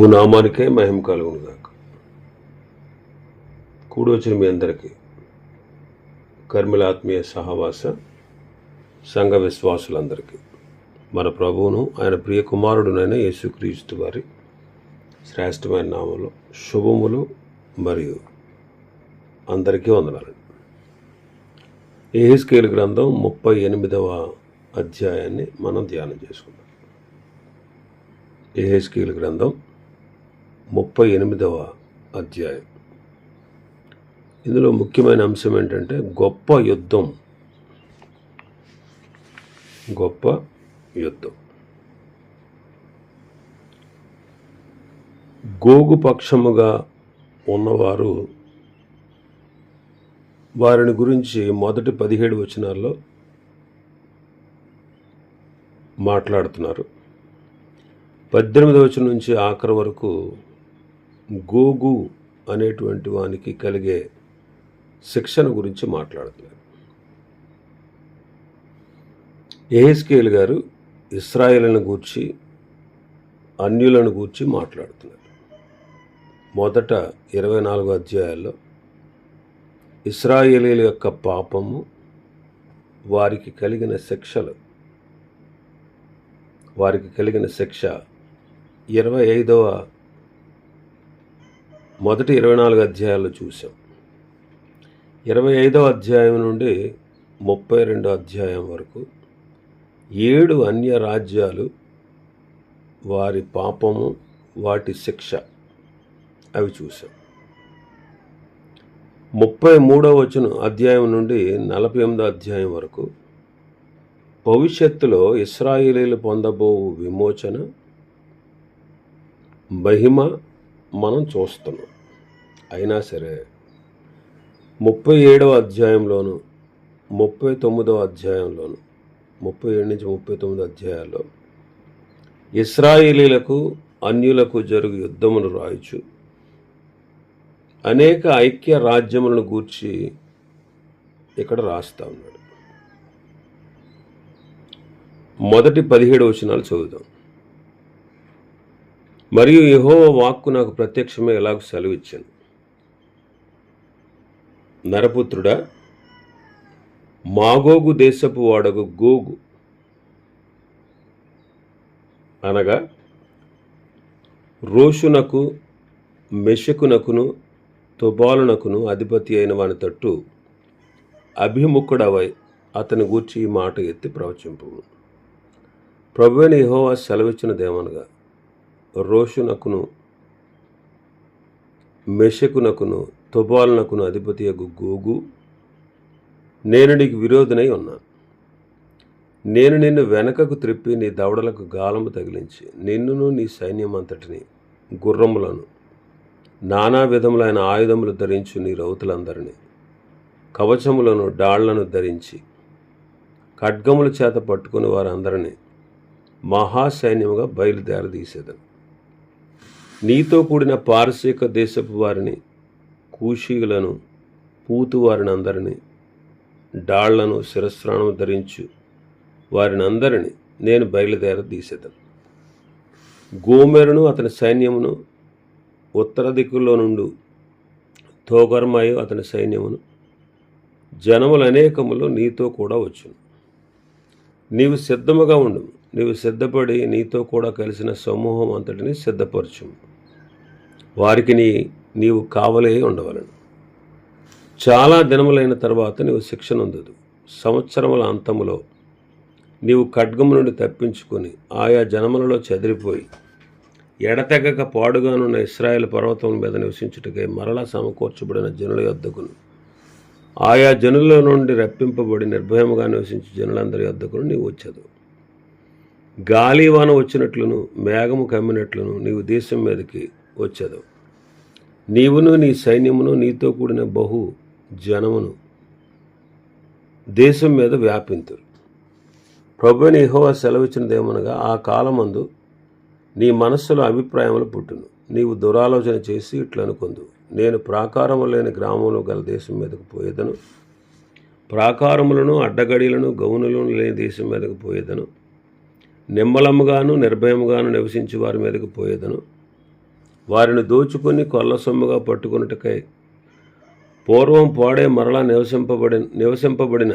నామానికే మహిమ కలుగును గాక. కూడి వచ్చిన మీ అందరికీ కర్మిల ఆత్మీయ సహవాస సంఘ విశ్వాసులందరికీ మన ప్రభువును ఆయన ప్రియ కుమారుడునైన యేసుక్రీస్తు వారి శ్రేష్టమైన నామంలో శుభములు మరియు అందరికీ వందనాలు. యెహెజ్కేలు గ్రంథం 38వ అధ్యాయాన్ని మనం ధ్యానం చేసుకుందాం. యెహెజ్కేలు గ్రంథం 38వ అధ్యాయం. ఇందులో ముఖ్యమైన అంశం ఏంటంటే గొప్ప యుద్ధం. గోగు పక్షముగా ఉన్నవారు వారిని గురించి మొదటి 17 వచనాల్లో మాట్లాడుతున్నారు. 18వ వచనం నుంచి ఆఖరి వరకు గోగు అనేటువంటి వానికి కలిగే శిక్షణ గురించి మాట్లాడుతున్నారు. యెహెజ్కేలు గారు ఇశ్రాయేలును గూర్చి అన్యులను గూర్చి మాట్లాడుతున్నారు. మొదట 24 అధ్యాయాల్లో ఇశ్రాయేలీల యొక్క పాపము, వారికి కలిగిన శిక్ష 24 అధ్యాయాల్లో చూసాం. 25వ అధ్యాయం నుండి 32వ అధ్యాయం వరకు 7 అన్య రాజ్యాలు, వారి పాపము, వాటి శిక్ష అవి చూసాం. 33వ అధ్యాయం నుండి 48వ అధ్యాయం వరకు భవిష్యత్తులో ఇశ్రాయేలీలు పొందబోవు విమోచన మహిమ మనం చూస్తున్నాం. అయినా సరే 37వ అధ్యాయంలోను 39వ అధ్యాయంలోను 37 నుంచి 39 అధ్యాయాల్లో ఇశ్రాయేలీలకు అన్యులకు జరుగు యుద్ధమును రాయచు అనేక ఐక్య రాజ్యములను గూర్చి ఇక్కడ రాస్తా ఉన్నాడు. మొదటి 17 వచనాలు చదువుదాం. మరియు యెహోవా వాక్కు నాకు ప్రత్యక్షమే ఎలాగ సెలవిచ్చాను. నరపుత్రుడా, మాగోగు దేశపు వాడగు గోగు అనగా రోషునకు, మెషకునకును, తుబాలునకును అధిపతి అయిన వాని తట్టు అభిముఖుడవై అతని గూర్చి ఈ మాట ఎత్తి ప్రవచింపు. ప్రభువైన యెహోవా సెలవిచ్చినదేమనగా, రోషునకును, మెషకునకును, తుబాలునకును అధిపతి యగు గోగు, నేను నీకు విరోధినై ఉన్నాను. నేను నిన్ను వెనకకు త్రిప్పి నీ దవడలకు గాలము తగిలించి నిన్నును నీ సైన్యమంతటిని, గుర్రములను, నానా విధములైన ఆయుధములు ధరించు నీ రౌతులందరినీ, కవచములను, డాళ్లను ధరించి ఖడ్గముల చేత పట్టుకుని వారందరినీ మహాసైన్యముగా బయలుదేరదీసేదను. నీతో కూడిన పారసీక దేశపు వారిని, కూషీయులను, పూతు వారిని అందరినీ, డాళ్లను, శిరస్త్రాణము ధరించు వారిని అందరినీ నేను బయలుదేరదీసేదను. గోమెరును అతని సైన్యమును, ఉత్తర దిక్కులో నుండు తోగర్మాయు అతని సైన్యమును, జనములు అనేకములు నీతో కూడా వచ్చును. నీవు సిద్ధముగా ఉండు. నీవు సిద్ధపడి నీతో కూడా కలిసిన సమూహం అంతటిని సిద్ధపరచుము. వారికి నీవు కావలే ఉండవలను. చాలా దినములైన తర్వాత నీవు శిక్ష నొందదు. సంవత్సరముల అంతములో నీవు ఖడ్గము నుండి తప్పించుకొని ఆయా జనములలో చెదిరిపోయి ఎడతెగక పాడుగానున్న ఇశ్రాయేలు పర్వతం మీద నివసించుటకై మరలా సమకూర్చబడిన జనుల యొద్దకును, ఆయా జనుల నుండి రప్పింపబడి నిర్భయముగా నివసించే జనులందరి యొద్దకును నీవు వచ్చదు. గాలివాన వచ్చినట్లును, మేఘము కమ్మినట్లును నీవు దేశం మీదకి వచ్చదు. నీవును నీ సైన్యమును నీతో కూడిన బహు జనమును దేశం మీద వ్యాపింతురు. ప్రభువైన యెహోవా సెలవిచ్చినదేమనగా, ఆ కాలమందు నీ మనస్సులో అభిప్రాయములు పుట్టును. నీవు దురాలోచన చేసి ఇట్లు అనుకొందు, నేను ప్రాకారము లేని గ్రామంలో గల దేశం మీదకు పోయేదను, ప్రాకారములను, అడ్డగడిలను, గౌనులను లేని దేశం మీదకు పోయేదను, నిమ్మలముగాను నిర్భయముగాను నివసించి వారి మీదకు పోయేదను. వారిని దోచుకుని కొల్ల సొమ్ముగా పట్టుకున్నట్టుకై పూర్వం పాడే మరలా నివసింపబడిన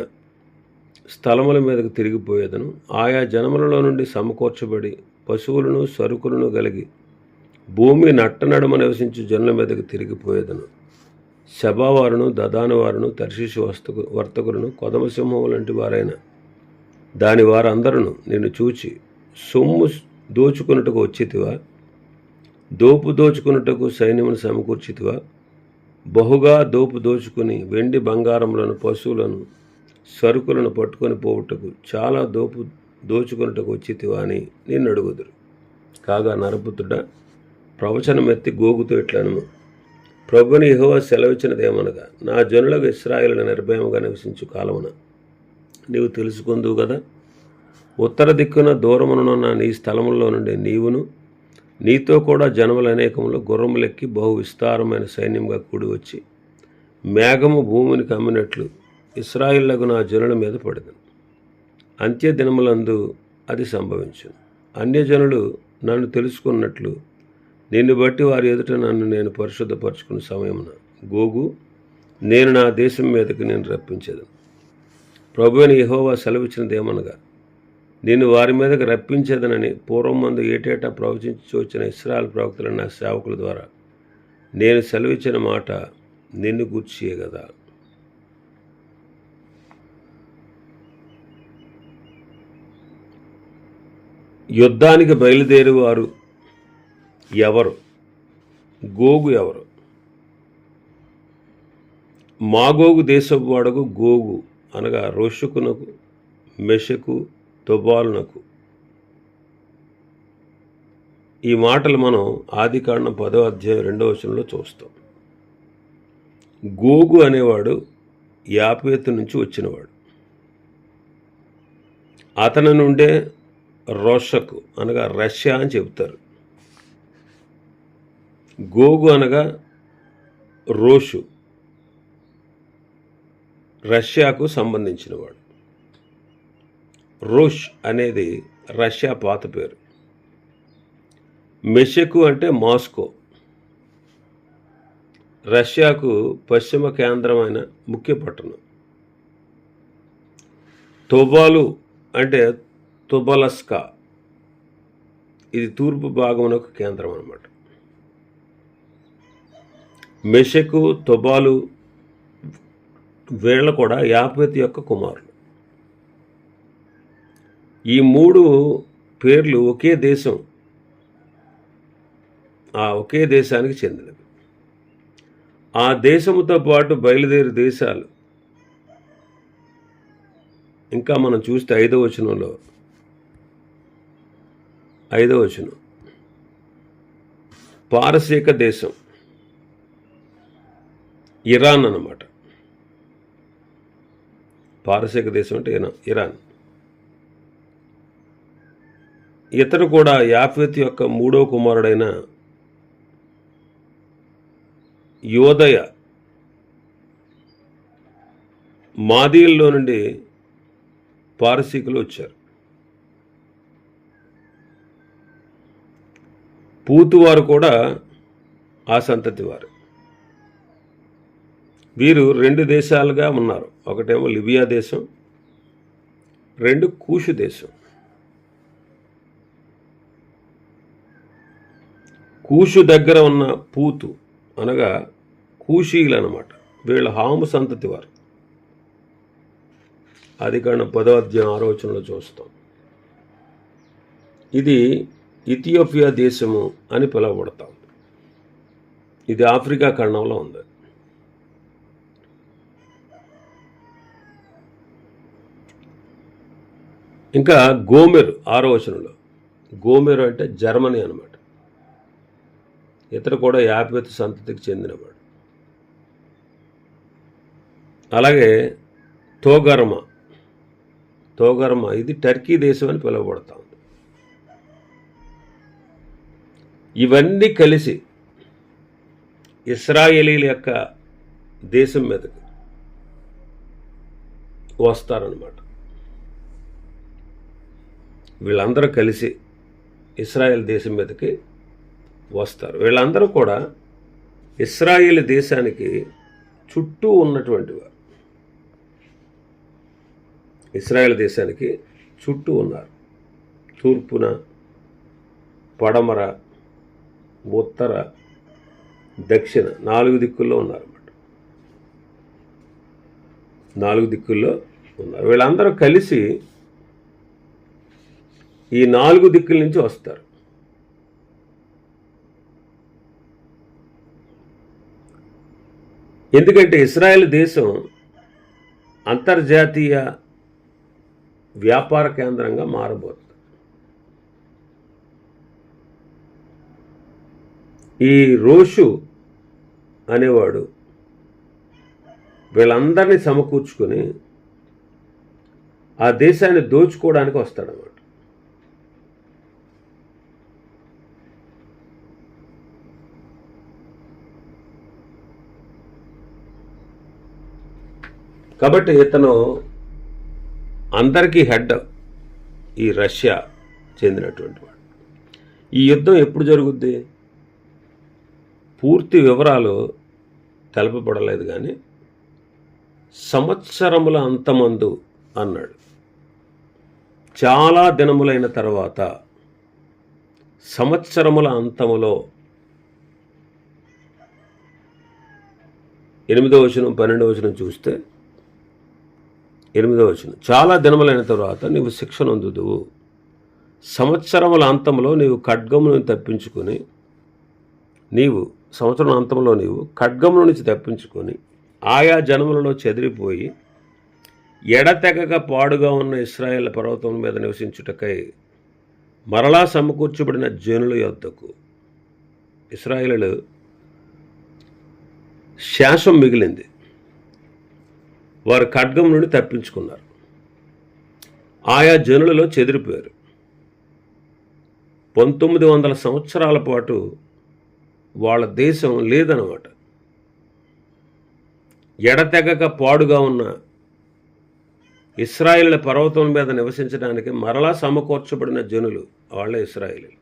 స్థలముల మీదకు తిరిగిపోయేదను. ఆయా జనములలో నుండి సమకూర్చబడి పశువులను సరుకులను కలిగి భూమి నట్టనడుమ నివసించు జనుల మీదకు తిరిగిపోయేదను. శబావారును దదాను వారును తర్షీషు వర్తకులను కొదమసింహం లాంటి వారైన దాని వారందరూ నిన్ను చూచి సొమ్ము దోచుకున్నట్టుకు వచ్చితివా, దోచుకున్నట్టుకు సైన్యమును సమకూర్చితివా, బహుగా దోచుకుని వెండి బంగారములను పశువులను సరుకులను పట్టుకొని పోవుటకు చాలా దోచుకున్నట్టుకు వచ్చితివా అని నిన్ను అడుగుదురు. కాగా నరపుత్రుడా, ప్రవచనమెత్తి గోగుతూ ఇట్లనము, ప్రభుని యెహోవా సెలవిచ్చినదేమనగా, నా జనులకు ఇశ్రాయేలును నిర్భయముగా నివసించు కాలమున నీవు తెలుసుకుందువు కదా. ఉత్తర దిక్కున దూరమునున్న నీ స్థలములో నుండి నీవును నీతో కూడా జనములు అనేకములు గుర్రములెక్కి బహు విస్తారమైన సైన్యంగా కూడి వచ్చి మేఘము భూమిని కమ్మినట్లు ఇశ్రాయేలునకు నా జనుల మీద పడింది. అంత్య దినములందు అది సంభవించును. అన్యజనులు నన్ను తెలుసుకున్నట్లు నిన్ను బట్టి వారి ఎదుట నన్ను నేను పరిశుద్ధపరచుకున్న సమయమున గోగు నేను నా దేశం మీదకి నేను రప్పించేదను. ప్రభువైన యెహోవా సెలవిచ్చినదేమనగా, నేను వారి మీదకి రప్పించేదనని పూర్వం మందు ఏటేటా ప్రవచించి వచ్చిన ఇశ్రాయేలు ప్రవక్తలైన నా సేవకుల ద్వారా నేను సెలవిచ్చిన మాట నిన్ను గూర్చియే కదా. యుద్ధానికి బయలుదేరేవారు ఎవరు? గోగు ఎవరు? మాగోగు దేశపు వాడకు గోగు అనగా రోషకునకు మెషకు తుబాలునకు. ఈ మాటలు మనం ఆదికాండం 10వ అధ్యాయం 2వ వచనంలో చూస్తాం. గోగు అనేవాడు యాపేతు నుంచి వచ్చినవాడు. అతని నుండే రోషకు అనగా రష్యా అని చెబుతారు. గోగు అనగా రోషు, రష్యాకు సంబంధించినవాడు. రోష్ అనేది రష్యా పాత పేరు. మెషకు అంటే మాస్కో, రష్యాకు పశ్చిమ కేంద్రమైన ముఖ్య పట్టణం. తుబాలు అంటే తుబలస్కా, ఇది తూర్పు భాగమునకు కేంద్రం అన్నమాట. మెషకు తుబాలు వీళ్ళ కూడా యాపేతు యొక్క కుమారులు. ఈ మూడు పేర్లు ఒకే దేశం, ఒకే దేశానికి చెందినవి. ఆ దేశముతో పాటు బయలుదేరి దేశాలు ఇంకా మనం చూస్తే 5వ వచనంలో 5వ వచనం పారసీక దేశం, ఇరాన్ అన్నమాట. పారసీక దేశం అంటే ఇరాన్. ఇతడు కూడా యాఫెతు యొక్క 3వ కుమారుడైన యోదయ మాదీల్లో నుండి పారసీకులు వచ్చారు. పూతు వారు కూడా ఆ సంతతి వారు. వీరు 2 దేశాలుగా ఉన్నారు. ఒకటేమో లిబియా దేశం, 2 కూషు దేశం. కూషు దగ్గర ఉన్న పూతు అనగా కూషీలు అన్నమాట. వీళ్ళ హాము సంతతి వారు. ఆదికాండం 10వ అధ్యాయం 6వ వచనంలో చూస్తాం. ఇది ఇథియోపియా దేశము అని పిలువబడతా ఉంది. ఇది ఆఫ్రికా ఖండంలో ఉంది. ఇంకా గోమెరు 6వ వచనంలో, గోమెరు అంటే జర్మనీ అన్నమాట. ఇతడు కూడా యాపేతు సంతతికి చెందినవాడు. అలాగే తోగర్మ ఇది టర్కీ దేశం అని పిలువబడతా ఉంది. ఇవన్నీ కలిసి ఇశ్రాయేలీల యొక్క దేశం మీదకి వస్తారన్నమాట. వీళ్ళందరూ కలిసి ఇశ్రాయేల్ దేశం మీదకి వస్తారు. వీళ్ళందరూ కూడా ఇశ్రాయేలు దేశానికి చుట్టూ ఉన్నటువంటి వారు. ఇశ్రాయేల్ దేశానికి చుట్టూ ఉన్నారు. తూర్పున, పడమర, ఉత్తర, దక్షిణ 4 దిక్కుల్లో ఉన్నారన్నమాట. 4 దిక్కుల్లో ఉన్నారు. వీళ్ళందరూ కలిసి ఈ 4 దిక్కుల నుంచి వస్తారు. ఎందుకంటే ఇశ్రాయేల్ దేశం అంతర్జాతీయ వ్యాపార కేంద్రంగా మారబోతుంది. ఈ రోషు అనేవాడు వీళ్ళందరినీ సమకూర్చుకొని ఆ దేశాన్ని దోచుకోవడానికి వస్తాడన్నమాట. కాబట్టి ఇతను అందరికీ హెడ్, ఈ రష్యా చెందినటువంటి వాడు. ఈ యుద్ధం ఎప్పుడు జరుగుద్ది పూర్తి వివరాలు తెలపబడలేదు, కానీ సంవత్సరముల అంతమందు అన్నాడు. చాలా దినములైన తర్వాత సంవత్సరముల అంతములో 8వ వచనం 12వ వచనం చూస్తే 8వ వచనం, చాలా దినములైన తర్వాత నీవు శిక్ష నొందుదువు. సంవత్సరముల అంతంలో నీవు ఖడ్గమును తప్పించుకొని సంవత్సరం అంతంలో నీవు ఖడ్గముల నుంచి తప్పించుకొని ఆయా జనములలో చెదిరిపోయి ఎడతెగక పాడుగా ఉన్న ఇశ్రాయేల్ పర్వతం మీద నివసించుటకై మరలా సమకూర్చబడిన జనుల యొద్దకు. ఇశ్రాయేలు శాసం మిగిలింది, వారు ఖడ్గం నుండి తప్పించుకున్నారు, ఆయా జనులలో చెదిరిపోయారు. 1900 సంవత్సరాల పాటు వాళ్ళ దేశం లేదన్నమాట. ఎడతెగక పాడుగా ఉన్న ఇశ్రాయేలు పర్వతం మీద నివసించడానికి మరలా సమకూర్చబడిన జనులు వాళ్ళే ఇశ్రాయేలీలు.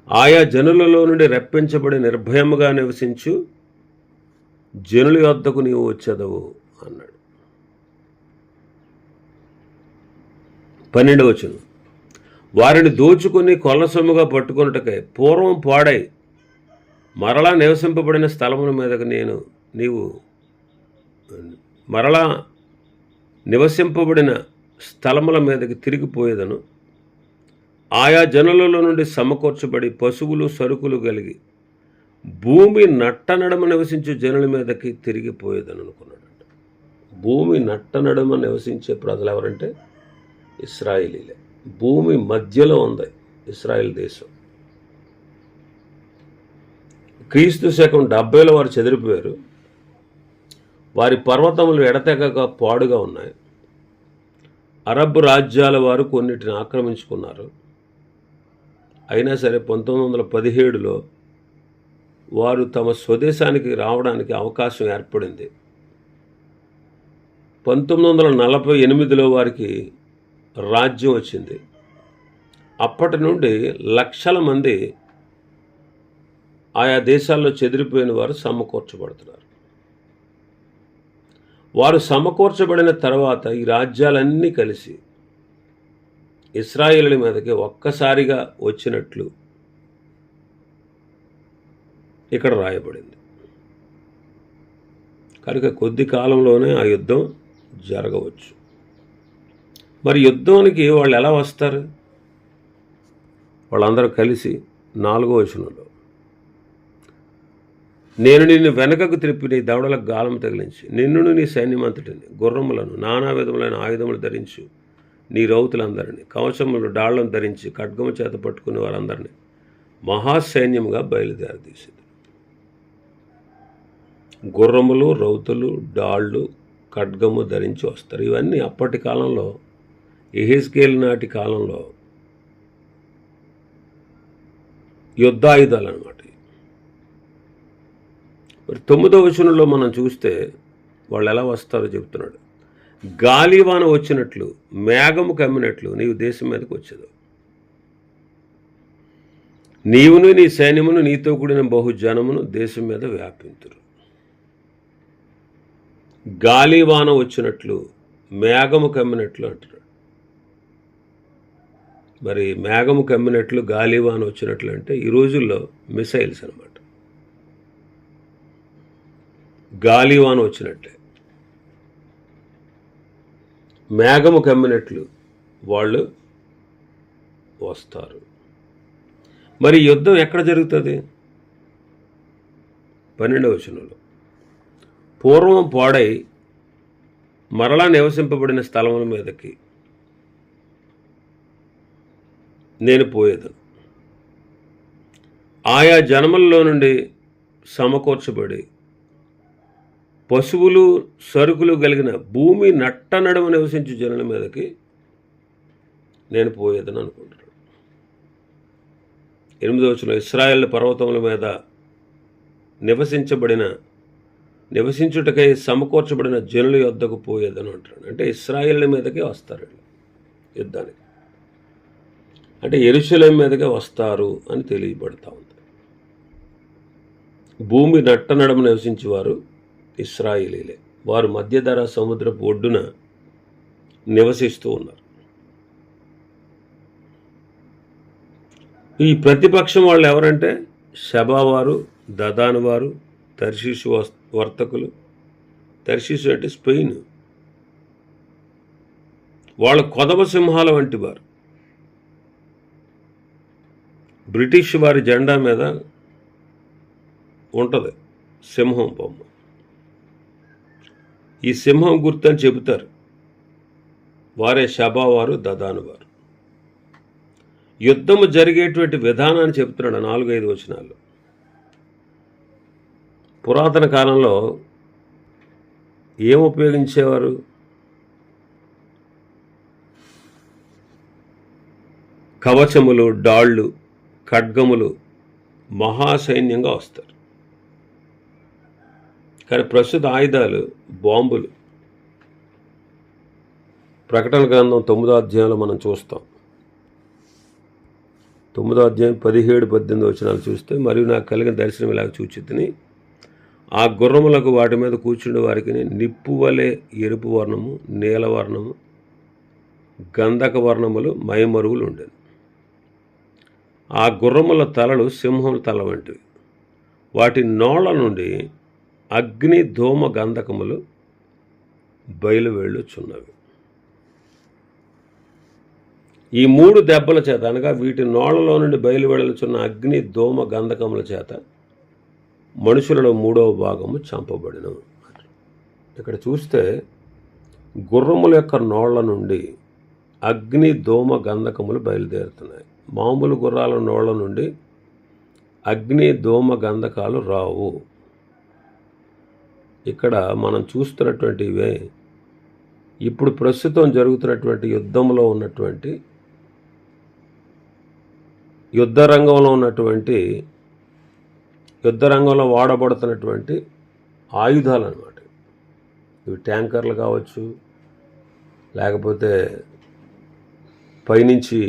ఆయా జనులలో నుండి రప్పించబడి నిర్భయముగా నివసించు జనుల యొద్దకు నీవు వచ్చేదవు అన్నాడు. 12వ వచనం, వారిని దోచుకుని కొల్లసొమ్ముగా పట్టుకొనుటకై పూర్వం పాడై మరలా నివసింపబడిన స్థలముల మీదకు నీవు మరలా నివసింపబడిన స్థలముల మీదకి తిరిగిపోయేదను. ఆయా జనులలో నుండి సమకూర్చబడి పశువులు సరుకులు కలిగి భూమి నట్టనడమ నివసించే జనుల మీదకి తిరిగిపోయేదని అనుకున్నాడంట. భూమి నట్టనడమ నివసించే ప్రజలు ఎవరంటే ఇశ్రాయేలీలే. భూమి మధ్యలో ఉంది ఇశ్రాయేల్ దేశం. క్రీస్తు శకం 70లో వారు చెదిరిపోయారు. వారి పర్వతములు ఎడతెగక పాడుగా ఉన్నాయి. అరబ్ రాజ్యాల వారు కొన్నిటిని ఆక్రమించుకున్నారు. అయినా సరే 1917లో వారు తమ స్వదేశానికి రావడానికి అవకాశం ఏర్పడింది. 1948లో వారికి రాజ్యం వచ్చింది. అప్పటి నుండి లక్షల మంది ఆయా దేశాల్లో చెదిరిపోయిన వారు సమకూర్చబడుతున్నారు. వారు సమకూర్చబడిన తర్వాత ఈ రాజ్యాలన్నీ కలిసి ఇశ్రాయేలు మీదకి ఒక్కసారిగా వచ్చినట్లు ఇక్కడ రాయబడింది. కనుక కొద్ది కాలంలోనే ఆ యుద్ధం జరగవచ్చు. మరి యుద్ధానికి వాళ్ళు ఎలా వస్తారు? వాళ్ళందరూ కలిసి 4వ వచనంలో, నేను నిన్ను వెనకకు త్రిప్పి నీ దవడలకు గాలం తగిలించి నిన్నును నీ సైన్యమంతటిని గుర్రములను నానా విధములైన ఆయుధములు ధరించు నీ రౌతులందరినీ కవచములు డాళ్లను ధరించి ఖడ్గము చేత పట్టుకునే వారందరినీ మహాసైన్యముగా బయలుదేరదీసింది. గుర్రములు, రౌతులు, డాళ్ళు, ఖడ్గము ధరించి వస్తారు. ఇవన్నీ అప్పటి కాలంలో, యెహెజ్కేలు నాటి కాలంలో యుద్ధాయుధాలు అన్నమాట. మరి 9వ వచనంలో మనం చూస్తే వాళ్ళు ఎలా వస్తారో చెప్తున్నాడు. గాలివాన వచ్చినట్లు మేఘము కమ్మినట్లు నీవు దేశం మీదకి వచ్చేది. నీవును నీ సైన్యమును నీతో కూడిన బహుజనమును దేశం మీద వ్యాపింతురు. గాలివాన వచ్చినట్లు మేఘము కమ్మినట్లు అంటారు. మరి మేఘము కమ్మినట్లు గాలివాన వచ్చినట్లు అంటే ఈ రోజుల్లో మిసైల్స్ అన్నమాట. గాలివాన వచ్చినట్లే మేఘము కమ్మినట్లు వాళ్ళు వస్తారు. మరి యుద్ధం ఎక్కడ జరుగుతుంది? 12వ వచనంలో, పూర్వం పాడై మరలా నివసింపబడిన స్థలముల మీదకి నేను పోయేదను. ఆయా జనములలో నుండి సమకూర్చబడి పశువులు సరుకులు కలిగిన భూమి నట్ట నడుమ నివసించు జనుల మీదకి నేను పోయేదని అనుకుంటున్నాను. 8వ వచనంలో, ఇశ్రాయేలు పర్వతముల మీద నివసించుటకై సమకూర్చబడిన జనుల యొద్దకు పోయేదని అంటాడు. అంటే ఇశ్రాయేలు మీదకే వస్తారు యుద్ధానికి, అంటే యెరూషలేము మీదకే వస్తారు అని తెలియబడతా ఉంది. భూమి నట్ట నడుమ నివసించేవారు ఇశ్రాయేలీలే. వారు మధ్యధరా సముద్రపు ఒడ్డున నివసిస్తూ ఉన్నారు. ఈ ప్రతిపక్షం వాళ్ళు ఎవరంటే షబావారు, దదాను వారు, తర్షీషు వర్తకులు. తర్షీషు అంటే స్పెయిన్. వాళ్ళు కొదమ సింహాల వంటి వారు. బ్రిటిష్ వారి జెండా మీద ఉంటుంది సింహం బొమ్మ. ఈ సింహం గుర్తు అని చెబుతారు. వారే షబావారు, దదాను వారు. యుద్ధము జరిగేటువంటి విధానాన్ని చెప్తున్నాడు 4-5 వచనాల్లో. పురాతన కాలంలో ఏం ఉపయోగించేవారు? కవచములు, డాళ్ళు, ఖడ్గములు మహాసైన్యంగా వస్తారు. కానీ ప్రస్తుత ఆయుధాలు బాంబులు. ప్రకటన గ్రంథం 9వ అధ్యాయంలో మనం చూస్తాం. 9వ అధ్యాయం 17-18 వచనాలు చూస్తే, మరియు నాకు కలిగిన దర్శనం ఇలాగ చూచితిని, ఆ గుర్రములకు వాటి మీద కూర్చుండే వారికి నిప్పు వలె ఎరుపు వర్ణము, నీలవర్ణము, గంధక వర్ణములు, మైమరువులు ఉండేది. ఆ గుర్రముల తలలు సింహం తల వంటివి. వాటి నోళ్ల నుండి అగ్ని, ధూమ, గంధకములు బయలువెళ్ళుచున్నవి. ఈ 3 దెబ్బల చేత, అనగా వీటి నోళ్లలో నుండి బయలువెళ్ళుచున్న అగ్ని, ధూమ, గంధకముల చేత మనుషులలో 3వ భాగము చంపబడిను. ఇక్కడ చూస్తే గుర్రముల యొక్క నోళ్ల నుండి అగ్ని, ధూమ, గంధకములు బయలుదేరుతున్నాయి. మామూలు గుర్రాల నోళ్ల నుండి అగ్ని, ధూమ, గంధకాలు రావు. ఇక్కడ మనం చూస్తున్నటువంటి ఇవే ఇప్పుడు ప్రస్తుతం జరుగుతున్నటువంటి యుద్ధంలో ఉన్నటువంటి, యుద్ధ రంగంలో వాడబడుతున్నటువంటి ఆయుధాలు అన్నమాట. ఇవి ట్యాంకర్లు కావచ్చు, లేకపోతే పైనుంచి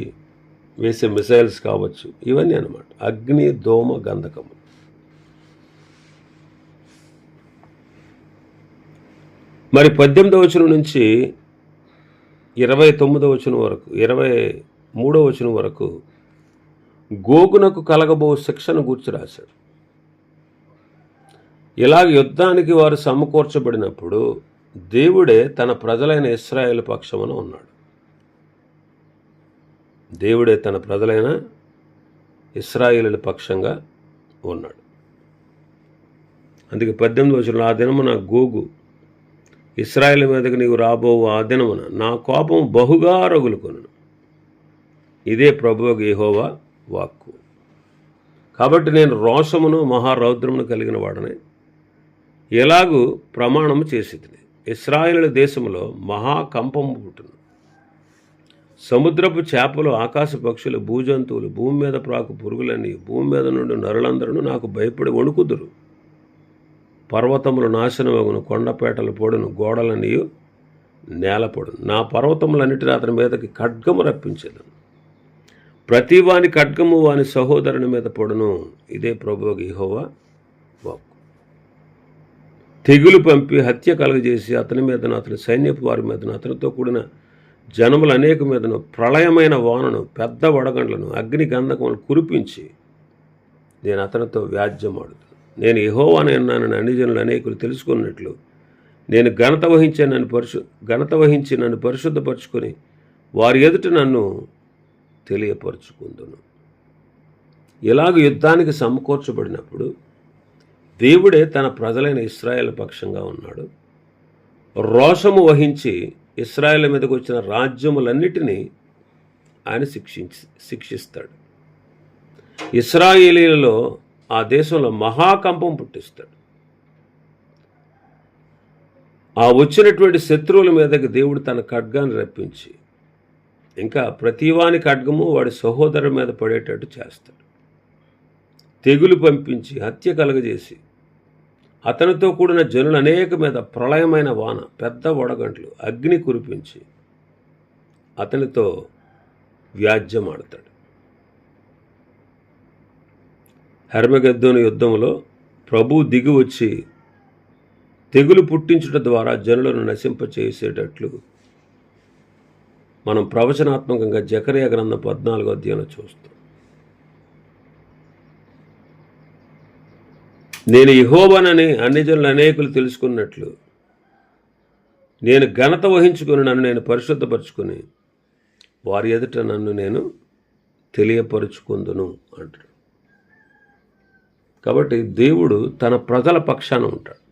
వేసే మిసైల్స్ కావచ్చు, ఇవన్నీ అన్నమాట. అగ్ని, ధూమ, గంధకము. మరి 18వ వచనం నుంచి 29వ వచనం వరకు, 23వ వచనం వరకు గోగునకు కలగబో శిక్షను గూర్చి రాశాడు. ఇలాగ యుద్ధానికి వారు సమకూర్చబడినప్పుడు దేవుడే తన ప్రజలైన ఇశ్రాయేలు పక్షమున ఉన్నాడు. దేవుడే తన ప్రజలైన ఇశ్రాయేలు పక్షంగా ఉన్నాడు. అందుకే 18వ వచనంలో, ఆ దినమున గోగు ఇశ్రాయేలు మీదకి నీవు రాబో ఆ దినమున నా కోపం బహుగా రగులుకొనును. ఇదే ప్రభువు యెహోవా వాక్కు. కాబట్టి నేను రోషమును మహారౌద్రమును కలిగిన వాడనే ఎలాగూ ప్రమాణము చేసితిని. ఇశ్రాయేలు దేశంలో మహాకంపము పుట్టును. సముద్రపు చేపలు, ఆకాశ పక్షులు, భూజంతువులు, భూమి మీద ప్రాకు పురుగులన్నీ, భూమి మీద నుండి నరులందరూ నాకు భయపడి వణుకుదురు. పర్వతములు నాశనమగును, కొండపేటలు పొడును, గోడలన్నీ నేలపడును. నా పర్వతములన్నిటిని అతని మీదకి ఖడ్గము రప్పించేదను. ప్రతి వాని ఖడ్గము వాని సహోదరుని మీద పడును. ఇదే ప్రభువు యెహోవా వాక్కు. తెగులు పంపి హత్య కలుగజేసి అతని మీదను అతని సైన్యపు వారి మీదను అతనితో కూడిన జనములు అనేక మీదను ప్రళయమైన వానను పెద్ద వడగండ్లను అగ్ని గంధకములను కురిపించి నేను అతనితో వ్యాజ్యమాడుతాను. నేను యెహోవానన్నానని అన్ని జనులు అనేకులు తెలుసుకున్నట్లు నేను ఘనత వహించి నన్ను పరిశుద్ధపరచుకొని వారి ఎదుట నన్ను తెలియపరుచుకుందును. ఇలాగ యుద్ధానికి సమకూర్చబడినప్పుడు దేవుడే తన ప్రజలైన ఇశ్రాయేలు పక్షంగా ఉన్నాడు. రోషము వహించి ఇశ్రాయేలు మీదకు వచ్చిన రాజ్యములన్నిటినీ ఆయన శిక్షిస్తాడు. ఇశ్రాయేలీలలో ఆ దేశంలో మహాకంపం పుట్టిస్తాడు. ఆ వచ్చినటువంటి శత్రువుల మీదకి దేవుడు తన ఖడ్గాన్ని రప్పించి ఇంకా ప్రతివాని ఖడ్గము వాడి సహోదరు మీద పడేటట్టు చేస్తాడు. తెగులు పంపించి హత్య కలగజేసి అతనితో కూడిన జనులు అనేక మీద ప్రళయమైన వాన పెద్ద వడగంట్లు అగ్ని కురిపించి అతనితో వ్యాజ్యమాడతాడు. హర్మగెద్దోను యుద్ధంలో ప్రభు దిగి వచ్చి తెగులు పుట్టించుట ద్వారా జనులను నశింపచేసేటట్లు మనం ప్రవచనాత్మకంగా జకర్యా గ్రంథం 14వ అధ్యాయంలో చూస్తాం. నేను యెహోవానని అన్ని జనులు అనేకులు తెలుసుకున్నట్లు నేను ఘనత వహించుకుని నన్ను నేను పరిశుద్ధపరచుకుని వారి ఎదుట నన్ను నేను తెలియపరుచుకుందును అంటాడు. కాబట్టి దేవుడు తన ప్రజల పక్షాన ఉంటాడు.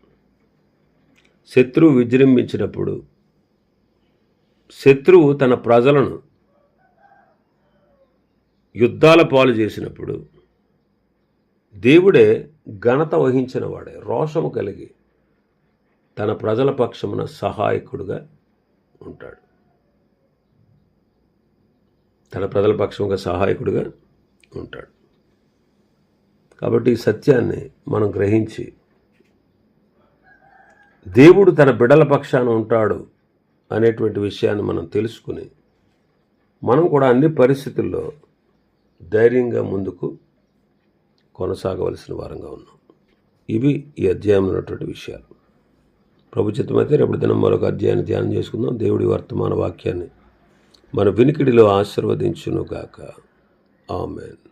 శత్రువు విజృంభించినప్పుడు, శత్రువు తన ప్రజలను యుద్ధాల పాలు చేసినప్పుడు దేవుడే ఘనత వహించిన వాడే రోషము కలిగి తన ప్రజల పక్షమున సహాయకుడుగా ఉంటాడు. తన ప్రజల పక్షముగా సహాయకుడుగా ఉంటాడు. కాబట్టి ఈ సత్యాన్ని మనం గ్రహించి దేవుడు తన బిడ్డల పక్షాన ఉంటాడు అనేటువంటి విషయాన్ని మనం తెలుసుకుని మనం కూడా అన్ని పరిస్థితుల్లో ధైర్యంగా ముందుకు కొనసాగవలసిన వారంగా ఉన్నాం. ఇవి ఈ అధ్యాయంలో ఉన్నటువంటి విషయాలు. ప్రభు చిత్తమైతే రేపు దినం మరొక అధ్యాయాన్ని ధ్యానం చేసుకుందాం. దేవుడి వర్తమాన వాక్యాన్ని మన వినికిడిలో ఆశీర్వదించునుగాక. ఆమేన్.